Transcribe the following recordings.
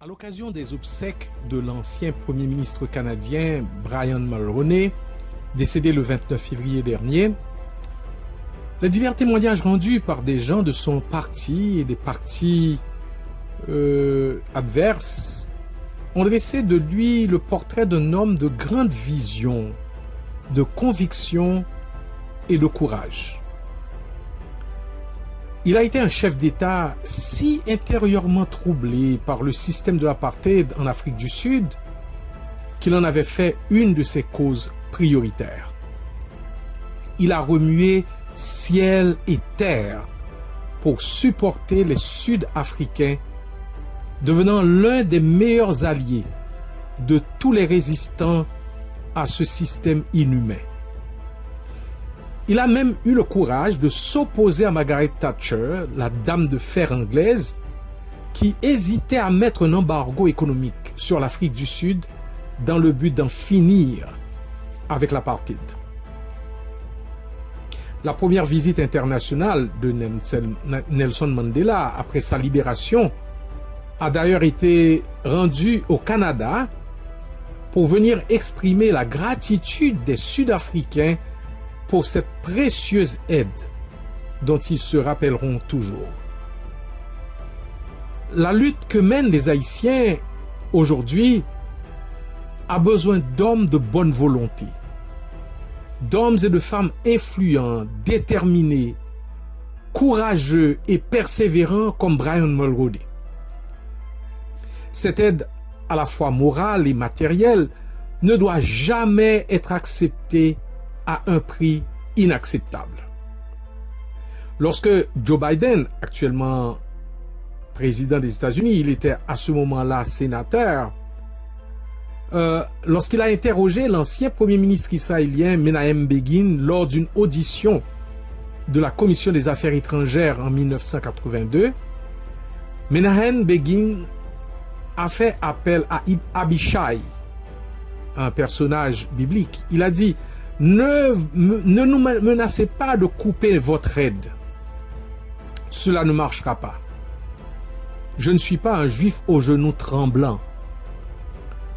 À l'occasion des obsèques de l'ancien Premier ministre canadien Brian Mulroney, décédé le 29 février dernier, les divers témoignages rendus par des gens de son parti et des partis adverses ont dressé de lui le portrait d'un homme de grande vision, de conviction et de courage. Il a été un chef d'État si intérieurement troublé par le système de l'apartheid en Afrique du Sud qu'il en avait fait une de ses causes prioritaires. Il a remué ciel et terre pour supporter les Sud-Africains, devenant l'un des meilleurs alliés de tous les résistants à ce système inhumain. Il a même eu le courage de s'opposer à Margaret Thatcher, la dame de fer anglaise, qui hésitait à mettre un embargo économique sur l'Afrique du Sud dans le but d'en finir avec l'apartheid. La première visite internationale de Nelson Mandela après sa libération a d'ailleurs été rendue au Canada pour venir exprimer la gratitude des Sud-Africains pour cette précieuse aide dont ils se rappelleront toujours. La lutte que mènent les Haïtiens aujourd'hui a besoin d'hommes de bonne volonté, d'hommes et de femmes influents, déterminés, courageux et persévérants comme Brian Mulroney. Cette aide, à la fois morale et matérielle, ne doit jamais être acceptée à un prix inacceptable. Lorsque Joe Biden, actuellement président des États-Unis, il était à ce moment-là sénateur, lorsqu'il a interrogé l'ancien premier ministre israélien Menahem Begin lors d'une audition de la Commission des Affaires étrangères en 1982, Menahem Begin a fait appel à Abishai, un personnage biblique. Il a dit: ne nous menacez pas de couper votre aide. Cela ne marchera pas. Je ne suis pas un juif aux genoux tremblants.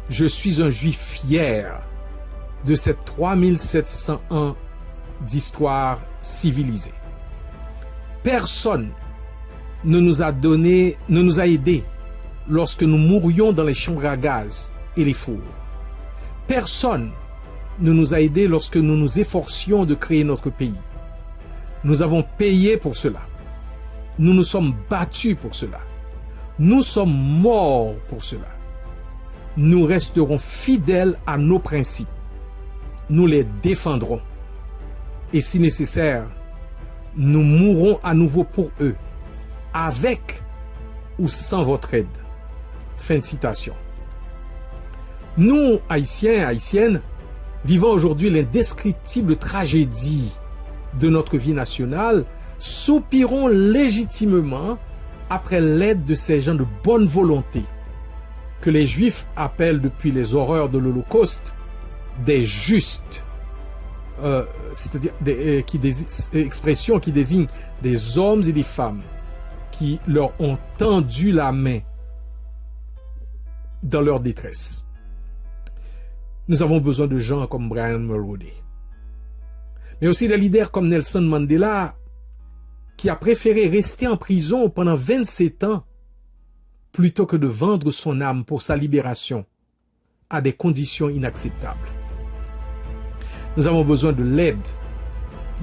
Je suis un juif fier de ces 3700 ans d'histoire civilisée. Personne ne nous a aidés lorsque nous mourions dans les chambres à gaz et les fours. Personne ne nous a aidés lorsque nous nous efforcions de créer notre pays. Nous avons payé pour cela. Nous nous sommes battus pour cela. Nous sommes morts pour cela. Nous resterons fidèles à nos principes. Nous les défendrons. Et si nécessaire, nous mourrons à nouveau pour eux, avec ou sans votre aide. Fin de citation. Nous, Haïtiens, Haïtiennes, vivant aujourd'hui l'indescriptible tragédie de notre vie nationale, soupirons légitimement après l'aide de ces gens de bonne volonté que les Juifs appellent depuis les horreurs de l'Holocauste des justes, c'est-à-dire expressions qui désignent des hommes et des femmes qui leur ont tendu la main dans leur détresse. Nous avons besoin de gens comme Brian Mulroney, mais aussi des leaders comme Nelson Mandela, qui a préféré rester en prison pendant 27 ans plutôt que de vendre son âme pour sa libération à des conditions inacceptables. Nous avons besoin de l'aide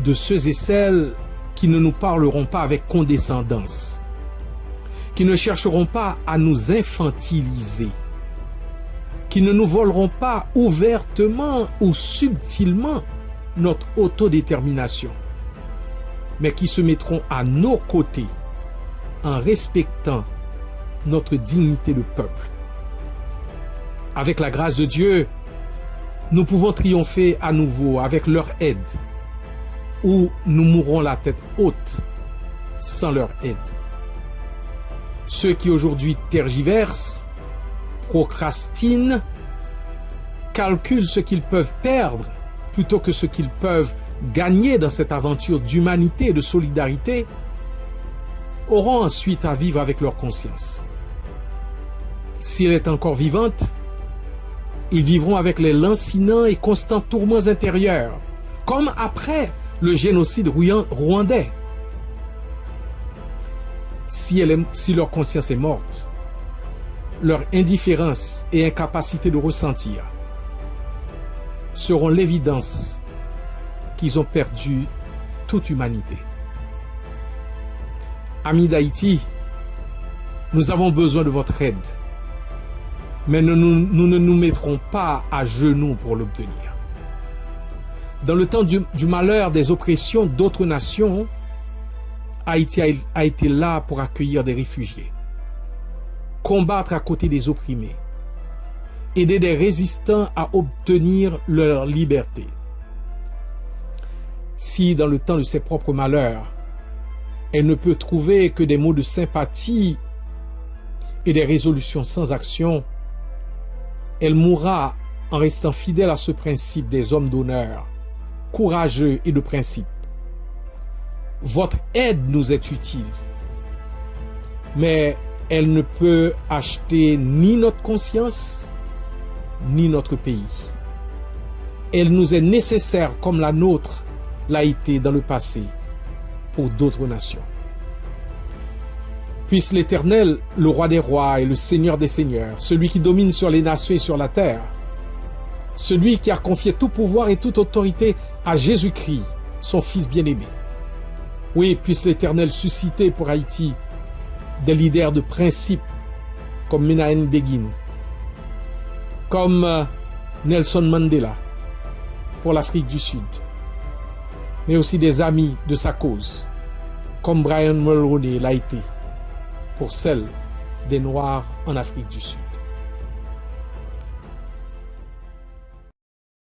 de ceux et celles qui ne nous parleront pas avec condescendance, qui ne chercheront pas à nous infantiliser, qui ne nous voleront pas ouvertement ou subtilement notre autodétermination, mais qui se mettront à nos côtés en respectant notre dignité de peuple. Avec la grâce de Dieu, nous pouvons triompher à nouveau avec leur aide, ou nous mourrons la tête haute sans leur aide. Ceux qui aujourd'hui tergiversent, procrastinent, calculent ce qu'ils peuvent perdre plutôt que ce qu'ils peuvent gagner dans cette aventure d'humanité et de solidarité, auront ensuite à vivre avec leur conscience. Si elle est encore vivante, ils vivront avec les lancinants et constants tourments intérieurs, comme après le génocide rwandais. Si leur conscience est morte, leur indifférence et incapacité de ressentir seront l'évidence qu'ils ont perdu toute humanité. Amis d'Haïti, nous avons besoin de votre aide, mais nous ne nous mettrons pas à genoux pour l'obtenir. Dans le temps du malheur des oppressions d'autres nations, Haïti a été là pour accueillir des réfugiés, combattre à côté des opprimés, aider des résistants à obtenir leur liberté. Si dans le temps de ses propres malheurs, elle ne peut trouver que des mots de sympathie et des résolutions sans action, elle mourra en restant fidèle à ce principe des hommes d'honneur, courageux et de principe. Votre aide nous est utile, mais elle ne peut acheter ni notre conscience, ni notre pays. Elle nous est nécessaire comme la nôtre l'a été dans le passé pour d'autres nations. Puisse l'Éternel, le roi des rois et le Seigneur des seigneurs, celui qui domine sur les nations et sur la terre, celui qui a confié tout pouvoir et toute autorité à Jésus-Christ, son Fils bien-aimé. Oui, puisse l'Éternel susciter pour Haïti des leaders de principe comme Menahem Begin, comme Nelson Mandela pour l'Afrique du Sud, mais aussi des amis de sa cause, comme Brian Mulroney l'a été pour celle des Noirs en Afrique du Sud.